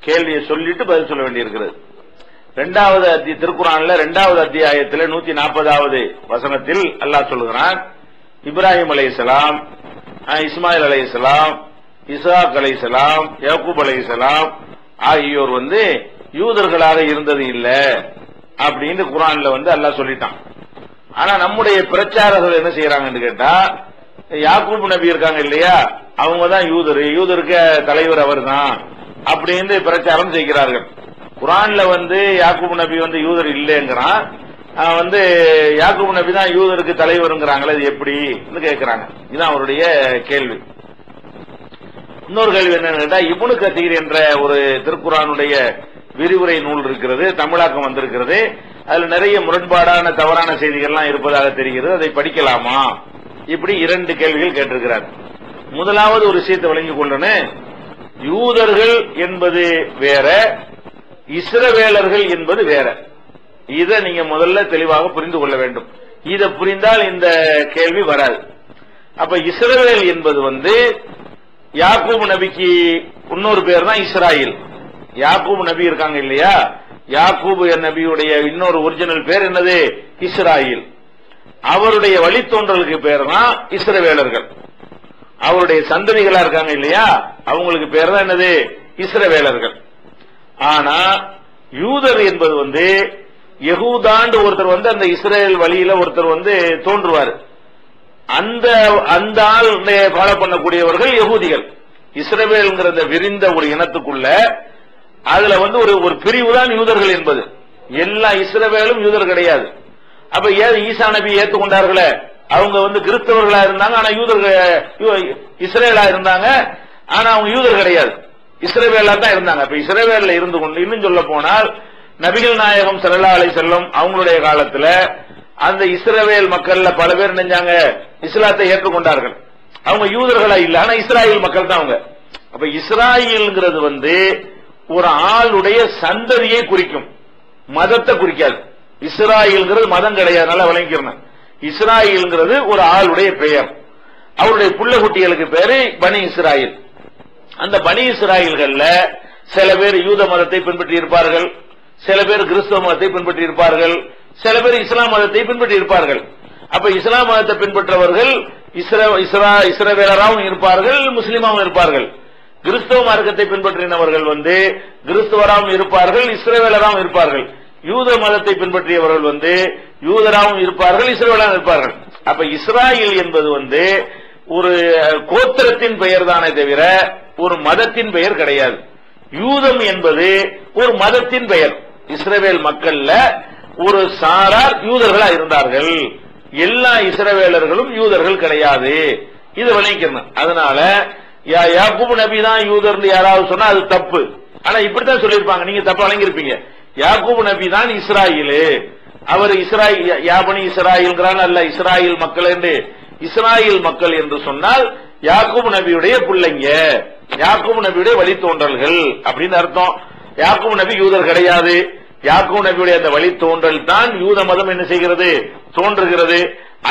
கேள்வியை சொல்லிட்டு பதில் சொல்ல வேண்டியிருக்கிறது. இரண்டாவது திருக்குர்ஆன்ல 2வது அத்தியாயத்தில் 140வது வசனத்தில் அல்லாஹ் சொல்கிறான், இப்ராஹிம் அலைஹிஸ்ஸலாம், இஸ்மாயில் அலைஹிஸ்ஸலாம், இஸ்ஹாக் அலைஹிஸ்ஸலாம், யாக்கூப் அலைஹிஸ்ஸலாம் ஆகியோர் யூதர்களாக இருந்தது இல்ல அப்படின்னு குர்ஆன்ல அல்லாஹ் சொல்லிட்டான். ஆனா நம்முடைய பிரச்சாரர்கள் என்ன செய்யறாங்கன்னு கேட்டா, யாக்கூப் நபி இருக்காங்க இல்லையா, அவங்க தான் யூதருக்கு தலைவர் அவர் தான் அப்படின்னு பிரச்சாரம் செய்கிறார்கள். குர்ஆன்ல யாக்கூப் நபி யூதர் இல்லைங்கிறான், யாக்கூப் நபி தான் யூதருக்கு தலைவருங்கிறாங்களே, இது எப்படி கேட்கிறாங்க. இதுதான் அவருடைய கேள்வி. இன்னொரு கேள்வி என்னன்னு கேட்டா, இப்னு கதீர் என்ற ஒரு திருக்குர்ஆனுடைய விரிவுரை நூல் இருக்கிறது, தமிழாக்கம் வந்திருக்கிறது. அதுல நிறைய முரண்பாடான தவறான செய்திகள்லாம் இருப்பதாக தெரிகிறது, அதை படிக்கலாமா? இப்படி 2 கேள்விகள் கேட்டிருக்கிறார். முதலாவது ஒரு விஷயத்தை விளங்கிக் கொள்ளணும், யூதர்கள் என்பது வேற, இஸ்ரவேலர்கள் என்பது வேற. இதை நீங்க முதல்ல தெளிவாக புரிந்து கொள்ள வேண்டும். இதை புரிந்தால் இந்த கேள்வி வராது. அப்ப இஸ்ரவேல் என்பது யாக்கூப் நபிக்கு இன்னொரு பேர் தான் இஸ்ராயில். யாக்கூப் நபி இருக்காங்க இல்லையா, யாக்கூப் நபியுடைய இன்னொரு ஒரிஜினல் பேர் என்னது? இஸ்ராயில். அவருடைய வழித்தோன்றலுக்கு பேர் தான் இஸ்ரவேலர்கள். அவருடைய சந்ததிகளா இருக்காங்க இல்லையா, அவங்களுக்கு பேர் தான் என்னது? இஸ்ரவேலர்கள். ஆனா யூதர் என்பது யகூதாண்டு ஒருத்தர் அந்த இஸ்ரேல் வழியில ஒருத்தர் தோன்றுவார். அந்த ஆள் ஃபாலோ பண்ணக்கூடியவர்கள் யகூதிகள். இஸ்ரவேல்ங்கிற விரிந்த ஒரு இனத்துக்குள்ள அதுல ஒரு பிரிவு தான் யூதர்கள் என்பது. எல்லா இஸ்ரவேலும் யூதர் கிடையாது. அப்ப ஈசா நபி ஏற்றுக்கொண்டார்களே, அவங்க கிறிஸ்தவர்களா இருந்தாங்க, ஆனா யூதர்கள் இஸ்ரேலா இருந்தாங்க, ஆனா அவங்க யூதர் கிடையாது, இஸ்ரவேலா தான் இருந்தாங்க. இப்ப இஸ்ரவேல்ல இருந்து கொண்டு இன்னும் சொல்ல போனால் நபிகள் நாயகம் ஸல்லல்லாஹு அலைஹி வஸல்லம் அவங்களுடைய காலத்துல அந்த இஸ்ரவேல் மக்கள்ல பல பேர் நினைஞ்சாங்க இஸ்லாத்தை ஏற்றுக்கொண்டார்கள். அவங்க யூதர்களா இல்ல, ஆனா இஸ்ராயேல் மக்கள் தான் அவங்க. அப்ப இஸ்ராயேல்ங்கிறது ஒரு ஆளுடைய சந்ததியை குறிக்கும், மதத்தை குறிக்காது. இஸ்ராயேல்ங்கிறது மதம் கிடையாது, நல்லா விளங்கிக்கிறேன். இஸ்ராயேல்ங்கிறது ஒரு ஆளுடைய பெயர். அவருடைய புள்ள குட்டிகளுக்கு பேரு பனி இஸ்ராயேல். அந்த பனி இஸ்ராயேல்கள்ல சில பேர் யூத மதத்தை பின்பற்றி இருப்பார்கள், சில பேர் கிறிஸ்தவ மதத்தை பின்பற்றி இருப்பார்கள், சில பேர் இஸ்லாம் மதத்தை பின்பற்றி இருப்பார்கள். அப்ப இஸ்லாம் மதத்தை பின்பற்றவர்கள் இஸ்ரவேலராகவும் இருப்பார்கள், முஸ்லிமாவும் இருப்பார்கள். கிறிஸ்தவ மார்க்கத்தை பின்பற்றினவர்கள் கிறிஸ்தவராகவும் இருப்பார்கள், இஸ்ரவேலராகவும் இருப்பார்கள். யூத மதத்தை பின்பற்றியவர்கள் யூதராகவும் இருப்பார்கள், இஸ்ரவேலராகவும் இருப்பார்கள். அப்ப இஸ்ராயேல் என்பது ஒரு கோத்திரத்தின் பெயர் தானே தவிர ஒரு மதத்தின் பெயர் கிடையாது. யூதம் என்பது ஒரு மதத்தின் பெயர். இஸ்ரவேல் மக்கள்ல ஒரு சாரார் யூதர்களா இருந்தார்கள், எல்லா இஸ்ரவேலர்களும் யூதர்கள் கிடையாது. இது விளங்கிக்கணும். அதனால யாக்கூப் நபி தான் யூதர் யாராவது சொன்னா அது தப்பு. ஆனா இப்படித்தான் சொல்லியிருப்பாங்க, நீங்க தப்பா விளங்கியிருப்பீங்க. யாக்கூப் நபி தான் இஸ்ராயேல், அவர் யாபனி இஸ்ராயேல்ங்கிறான் அல்ல, இஸ்ராயேல் மக்கள் என்று. இஸ்ராயேல் மக்கள் என்று சொன்னால் யாக்கூப் நபியுடைய பிள்ளைங்க, யாக்கூப் நபியுடைய வழித்தோன்றல்கள் அப்படின்னு அர்த்தம். யாக்கூப் நபி யூதர் கிடையாது. யாக்கூப் நபியுடைய அந்த வழித்தோன்றல் தான் யூத மதம் என்ன செய்கிறது? தோன்றுகிறது.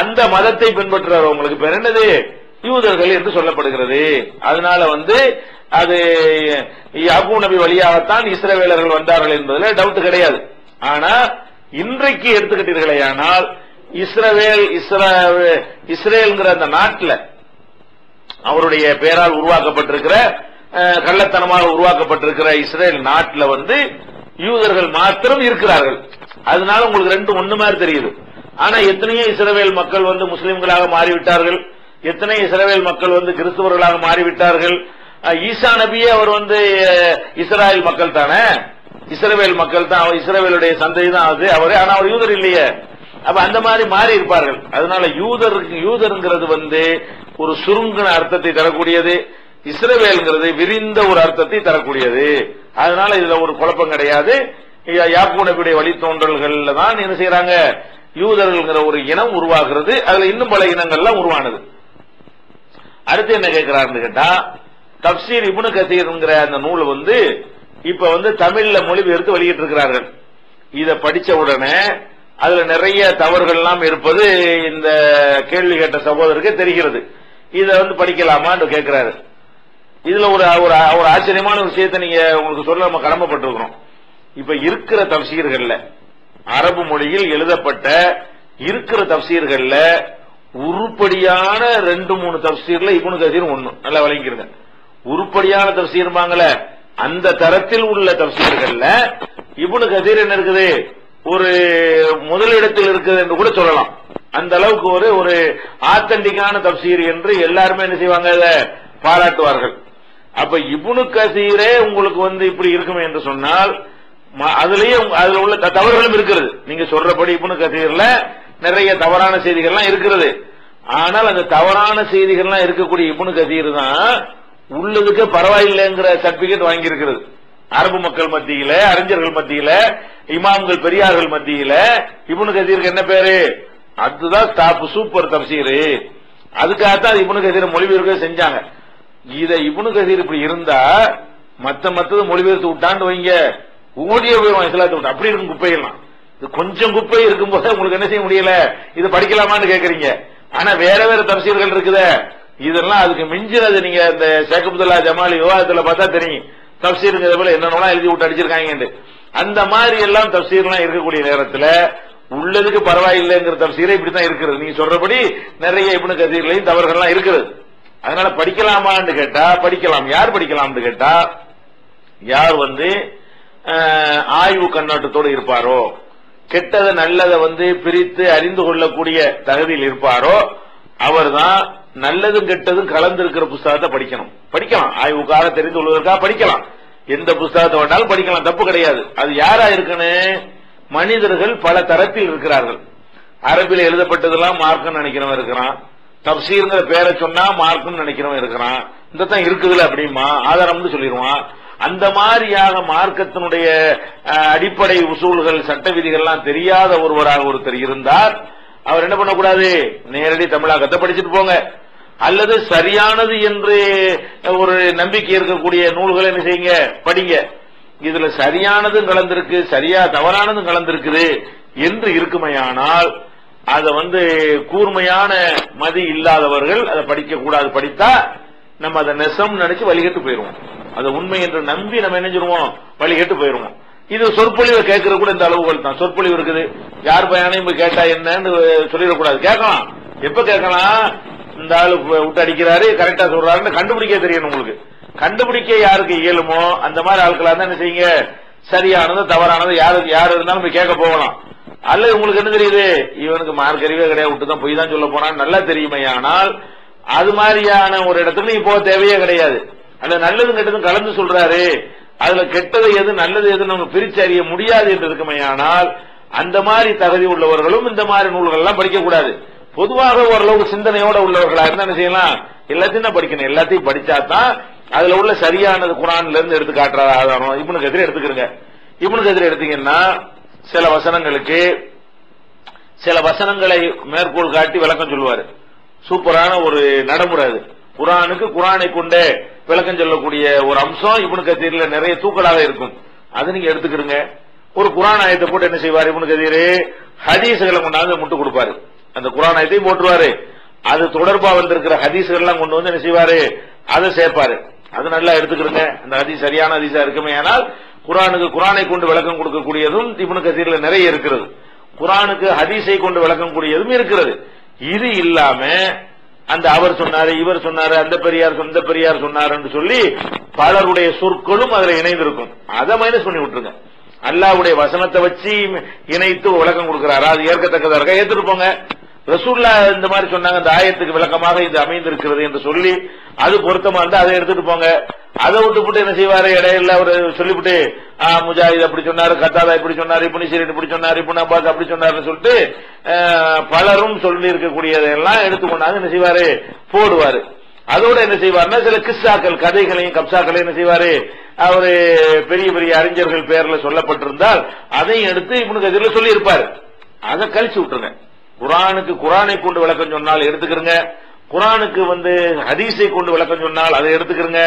அந்த மதத்தை பின்பற்றுறவங்களுக்கு பேர் என்னது? யூதர்கள் என்று சொல்லப்படுகிறது. அதனால அது யாக்கூப் நபி வழியாகத்தான் இஸ்ரவேலர்கள் வந்தார்கள் என்பதுல டவுட் கிடையாது. ஆனா இன்றைக்கு எடுத்துக்கிட்டீர்களே, ஆனால் இஸ்ரேல்ங்கிற அந்த நாட்டில் அவருடைய பெயரால் உருவாக்கப்பட்டிருக்கிற கள்ளத்தனமாக உருவாக்கப்பட்டிருக்கிற இஸ்ரேல் நாட்டில் யூதர்கள் மாத்திரம் இருக்கிறார்கள். அதனால உங்களுக்கு ஒண்ணு மாதிரி தெரியுது. ஆனா எத்தனையோ இஸ்ரவேல் மக்கள் முஸ்லிம்களாக மாறிவிட்டார்கள், எத்தனை இஸ்ரவேல் மக்கள் கிறிஸ்தவர்களாக மாறிவிட்டார்கள். ஈசா நபியே அவர் இஸ்ராயேல் மக்கள் தானே, இஸ்ரவேல் மக்கள் தான், இஸ்ரவேலுடைய சந்ததி தான் அது அவரே, ஆனா அவர் யூதர் இல்லையே. அப்ப அந்த மாதிரி மாறி இருப்பார்கள். அதனால யூதர்ங்கிறது ஒரு சுருங்கின அர்த்தத்தை தரக்கூடியது, இஸ்ரவேல்ங்கிறது விரிந்த ஒரு அர்த்தத்தை தரக்கூடியது. அதனால இதுல ஒரு குழப்பம் கிடையாது. யாக்கூப் நபியுடைய வழித்தோன்றல்கள் தான் என்ன செய்யறாங்க, யூதர்கள்ங்கிற ஒரு இனம் உருவாகிறது. அதுல இன்னும் பல இனங்கள்லாம் உருவானது. அடுத்து என்ன கேட்கிறாருன்னு கேட்டா, தப்சீர் இப்னு கதீர்ங்கிற அந்த நூல் இப்ப தமிழ்ல மொழிபெயர்த்து வெளியிட்டு இருக்கிறார்கள். இத படிச்ச உடனே அதுல நிறைய தவறுகள் எல்லாம் இருப்பது இந்த கேள்வி கேட்ட சகோதரருக்கு தெரிகிறது. இத படிக்கலாமான்னு கேட்கிறாரு. இதுல ஒரு ஒரு ஆச்சரியமான விஷயத்தை நீங்க உங்களுக்கு சொல்ல நம்ம கடமைப்பட்டிருக்கிறோம். இப்ப இருக்கிற தப்சீர்கள்ல அரபு மொழியில் எழுதப்பட்ட இருக்கிற தப்சீர்கள்ல உருப்படியான 2-3 தப்சீர்ல இப்னு கசீர் ஒண்ணு. நல்லா விளங்கிருங்க. உருப்படியான தப்சீர்பாங்கல அந்த தரத்தில் உள்ள தப்சீர்கள்ல இப்னு கசீர் என்ன இருக்குது, ஒரு முதலிடத்தில் இருக்குது என்று கூட சொல்லலாம். அந்த அளவுக்கு ஒரு ஆத்தன்டிக்கான தப்சீர் என்று எல்லாருமே என்ன செய்வாங்க, அதை பாராட்டுவார்கள். அப்ப இப்னு கசீரே உங்களுக்கு இப்படி இருக்குமே என்று சொன்னால் அதுலயே அதுல உள்ள தவறுகளும் இருக்கிறது. நீங்க சொல்றபடி இப்னு கசீர்ல நிறைய தவறான செய்திகள்லாம் இருக்கிறது. ஆனால் அந்த தவறான செய்திகள்லாம் இருக்கக்கூடிய இப்னு கசீர் தான் உள்ளதுக்கு பரவாயில்லைங்கிற சர்டிபிகேட் வாங்கி இருக்கிறது. அரபு மக்கள் மத்தியில, அறிஞர்கள் மத்தியில, இமாம்கள் பெரியார்கள் மத்தியில இப்னு கசீருக்கு என்ன பேரு, அதுதான் டாப் சூப்பர் தப்சீர். அதுக்காகத்தான் இப்னு கசீர் மொழிபெயர்க்க செஞ்சாங்க. இத இப்னு கசீர் இப்படி இருந்தா மத்தது மொழிபெயர்த்து விட்டான்னு வைங்க, ஓடியே போயிடும் இஸ்லாத்தை விட்டு. அப்படி இருக்கும் குப்பையெல்லாம். இது கொஞ்சம் குப்பை இருக்கும் போது உங்களுக்கு என்ன செய்ய முடியல, இது படிக்கலாமான்னு கேக்குறீங்க. ஆனா வேற வேற தப்சீர்கள் இருக்குத, இதெல்லாம் அதுக்கு மிஞ்சினது. நீங்க இந்த ஷேக் அப்துல்லா ஜமாலி விவாதத்துல பார்த்தா தெரியும், தப்சீருங்கிறத போல என்னென்னலாம் எழுதி விட்டு அடிச்சிருக்காங்க. அந்த மாதிரி எல்லாம் தப்சீர்லாம் இருக்கக்கூடிய நேரத்தில் உள்ளதுக்கு பரவாயில்லைங்கிற தப்சீரே இப்படித்தான் இருக்கிறது. நீங்க சொல்றபடி நிறைய இப்னு கசீர்லயும் தவறுகள்லாம் இருக்கிறது. அதனால படிக்கலாமான்னு கேட்டா படிக்கலாம். யார் படிக்கலாம்னு கேட்டா, யார் ஆய்வு கண்ணோட்டத்தோடு இருப்பாரோ, கெட்டதை நல்லதை பிரித்து அறிந்து கொள்ளக்கூடிய தகுதியில் இருப்பாரோ, அவர்தான் நல்லதும் கெட்டதும் கலந்திருக்கிற புஸ்தகத்தை படிக்கலாம். ஆய்வுக்காக தெரிந்து கொள்வதற்காக படிக்கலாம். எந்த புஸ்தகத்தை வேண்டாலும் படிக்கலாம், தப்பு கிடையாது. அது யாரா இருக்குன்னு, மனிதர்கள் பல தரத்தில் இருக்கிறார்கள். அரபில் எழுதப்பட்டதெல்லாம் மார்க்னு நினைக்கிறவன் இருக்கிறான், தப்சீர்ங்கிற பேரை சொன்னா மார்க்னு நினைக்கிறவன் இருக்கிறான். இந்த தான் இருக்குதுல அப்படிமா ஆதாரம்னு சொல்லிடுவான். அந்த மாதிரியாக மார்க்கத்தினுடைய அடிப்படை உசூல்கள், சட்ட விதிகள்லாம் தெரியாத ஒருத்தர் இருந்தால் அவர் என்ன பண்ணக்கூடாது, நேரடி தமிழாக்கத்தை படிச்சுட்டு போங்க. அல்லது சரியானது என்று ஒரு நம்பிக்கை இருக்கக்கூடிய நூல்களை என்ன செய்யுங்க, படிங்க. இதுல சரியானதும் கலந்திருக்கு, தவறானதும் கலந்திருக்குது என்று இருக்குமையானால் அதை கூர்மையான மதி இல்லாதவர்கள் அதை படிக்க கூடாது. படித்தா நம்ம அதை நெசம் நினைச்சு வழிகட்டு போயிருவோம். அதை உண்மை என்று நம்பி நம்ம நினைச்சிருவோம், வழிகட்டு போயிருவோம். இது சொற்பொழிவை கேட்கற கூட இந்த அளவுகள் தான். சொற்பொழிவு இருக்குது, யார் பையனையும் போய் கேட்டா என்னன்னு சொல்லிடக்கூடாது. கேட்கலாம், எப்ப கேட்கலாம், இந்த ஆளு விட்டு அடிக்கிறாரு கரெக்டா சொல்றாருன்னு கண்டுபிடிக்க தெரியணும். உங்களுக்கு கண்டுபிடிக்க யாருக்கு இயலுமோ அந்த மாதிரி ஆட்களா தான் என்ன செய்யுங்க, சரியானது தவறானது யாரு இருந்தாலும் போய் கேட்க போகலாம். அல்லது உங்களுக்கு என்ன தெரியுது, இவனுக்கு மார்க் அறிவே கிடையாது, விட்டுதான் போய் தான் சொல்ல போனான்னு நல்லா தெரியுமே. ஆனால் அது மாதிரியான ஒரு இடத்துக்கு நீ போக தேவையே கிடையாது. அல்ல நல்லதும் கெட்டதும் கலந்து சொல்றாரு, அதுல கெட்டது எது நல்லது எது நம்ம பிரிச்சு அறிய முடியாது என்று இருக்குமையானால் அந்த மாதிரி தகுதி உள்ளவர்களும் இந்த மாதிரி நூல்கள் எல்லாம் படிக்க கூடாது. பொதுவாக ஓரளவுக்கு சிந்தனையோட உள்ளவர்களா இருந்தா என்ன செய்யலாம், எல்லாத்தையும் தான் படிக்கணும். எல்லாத்தையும் படிச்சாதான் அதுல உள்ள சரியானது குர்ஆன்ல இருந்து எடுத்து காட்டுற ஆதாரம். இப்னு கதீர் எடுத்துக்கிறங்க. இப்னு கதீர் எடுத்தீங்கன்னா சில வசனங்களுக்கு சில வசனங்களை மேற்கோள் காட்டி விளக்கம் சொல்லுவாரு. சூப்பரான ஒரு நடைமுறை அது. குர்ஆனை கொண்டே விளக்கம் சொல்லக்கூடிய ஒரு அம்சம் இப்னு கதீர்ல நிறைய தூக்கலாக இருக்கும். அது நீங்க எடுத்துக்கிறங்க. ஒரு குர்ஆன் ஆயத்தை போட்டு என்ன செய்வார் இப்னு கதீர், ஹதீஸ்களை கொண்டாந்து முட்டு கொடுப்பாரு. அந்த குர்ஆன் ஆயத்தையும் போட்டுருவாரு, அது தொடர்பா வந்திருக்கிற ஹதீஸ்கள் எல்லாம் கொண்டு வந்து என்ன செய்வாரு, அதை சேர்ப்பாரு. அது நல்லா எடுத்துக்கிறங்க. அந்த ஹதீஸ் சரியான ஹதீஸா இருக்குமே. ஆனால் குர்ஆனை கொண்டு விளக்கம் கொடுக்கக்கூடியதும் இப்னு கதீர்ல நிறைய இருக்கிறது. குர்ஆனுக்கு ஹதீஸை கொண்டு விளக்கம் கூடியதும் இருக்கிறது. இது இல்லாம அந்த அவர் சொன்னாரு, இவர் சொன்னாரு, அந்த பெரியார் சொன்னாருன்னு சொல்லி பலருடைய சொற்களும் அதுல இணைந்திருக்கும். அதை மைனஸ் பண்ணி விட்டுருங்க. அல்லாஹ்வுடைய வசனத்தை வச்சு இணைத்து விளக்கம் கொடுக்கிறாரா, அது ஏற்கத்தக்கதா இருக்கா, ஏத்துட்டு போங்க. ரசூலுல்லாஹ் இந்த மாதிரி சொன்னாங்க, இந்த ஆயத்துக்கு விளக்கமாக இது அமைந்திருக்கிறது என்று சொல்லி அது பொருத்தமா இருந்தா அதை எடுத்துட்டு போங்க. அதை விட்டு என்ன செய்வாரு, இடையில அவர் சொல்லிவிட்டு முஜாஹித் அப்படி சொன்னாரு, கத்தாதா இப்படி சொன்னாரு, இப்னு சீரின் இப்படி சொன்னாரு, இப்னு அப்பாஸ் அப்படி சொன்னாருன்னு சொல்லிட்டு பலரும் சொல்லி இருக்கக்கூடியதெல்லாம் எடுத்துக்கொண்டாந்து என்ன செய்வாரு, போடுவாரு. அதோட என்ன செய்வாருன்னா சில கிஸ்ஸாக்கள், கதைகளையும் கப்சாக்களையும் என்ன செய்வாரு, அவரு பெரிய பெரிய அறிஞர்கள் பேர்ல சொல்லப்பட்டிருந்தால் அதையும் எடுத்து இப்னு கதீர்ல சொல்லி இருப்பாரு. அதை கழிச்சு விட்டுருங்க. குர்ஆனை கொண்டு விளக்கம் சொன்னால் எடுத்துக்கிறங்க. குர்ஆனுக்கு ஹதீஸை கொண்டு விளக்கம் சொன்னால் அதை எடுத்துக்கிறங்க.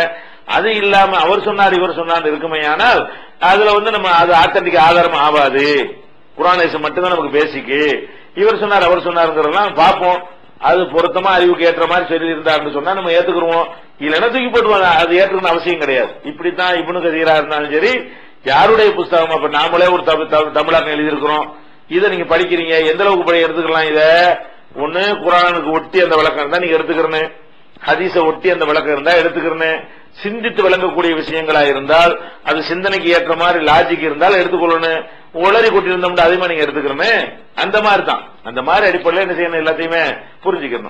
அது இல்லாம அவர் சொன்னார் இவர் சொன்னார் இருக்குமையானால் அதுல நம்ம அது ஆத்தன்டிக் ஆதாரம் ஆகாது. குர்ஆன் மட்டும்தான் நமக்கு பேசிக்கு. இவர் சொன்னார் அவர் சொன்னாருங்கிறதெல்லாம் பார்ப்போம். அது பொருத்தமா அறிவுக்கு ஏற்ற மாதிரி சொல்லி இருந்தாருன்னு சொன்னா நம்ம ஏத்துக்கிறோம். இல்லைன்னா தூக்கி போட்டுவாங்க. அது ஏற்றுக்கணும் அவசியம் கிடையாது. இப்படித்தான் இப்னு கதீரா இருந்தாலும் சரி, யாருடைய புஸ்தகம், அப்ப நாமளே ஒரு தமிழாக்கம் எழுதியிருக்கிறோம், இதை நீங்க படிக்கிறீங்க, எந்த அளவுக்கு படி எடுத்துக்கலாம்? இத ஒண்ணு குர்ஆனுக்கு ஒட்டி அந்த விளக்கம் இருந்தா நீங்க எடுத்துக்கிறேன்னு, ஹதீஸ ஒட்டி அந்த விளக்கம் இருந்தா எடுத்துக்கிறேன்னு, சிந்தித்து விளங்கக்கூடிய விஷயங்களா இருந்தால், அது சிந்தனைக்கு ஏற்ற மாதிரி லாஜிக் இருந்தால் எடுத்துக்கொள்ளணும். உளறி கொட்டிருந்தோம்னா அதே மாதிரி நீங்க எடுத்துக்கிறேன்னு, அந்த மாதிரி தான். அந்த மாதிரி அடிப்படையில் என்ன செய்யணும்? எல்லாத்தையுமே புரிஞ்சுக்கணும்.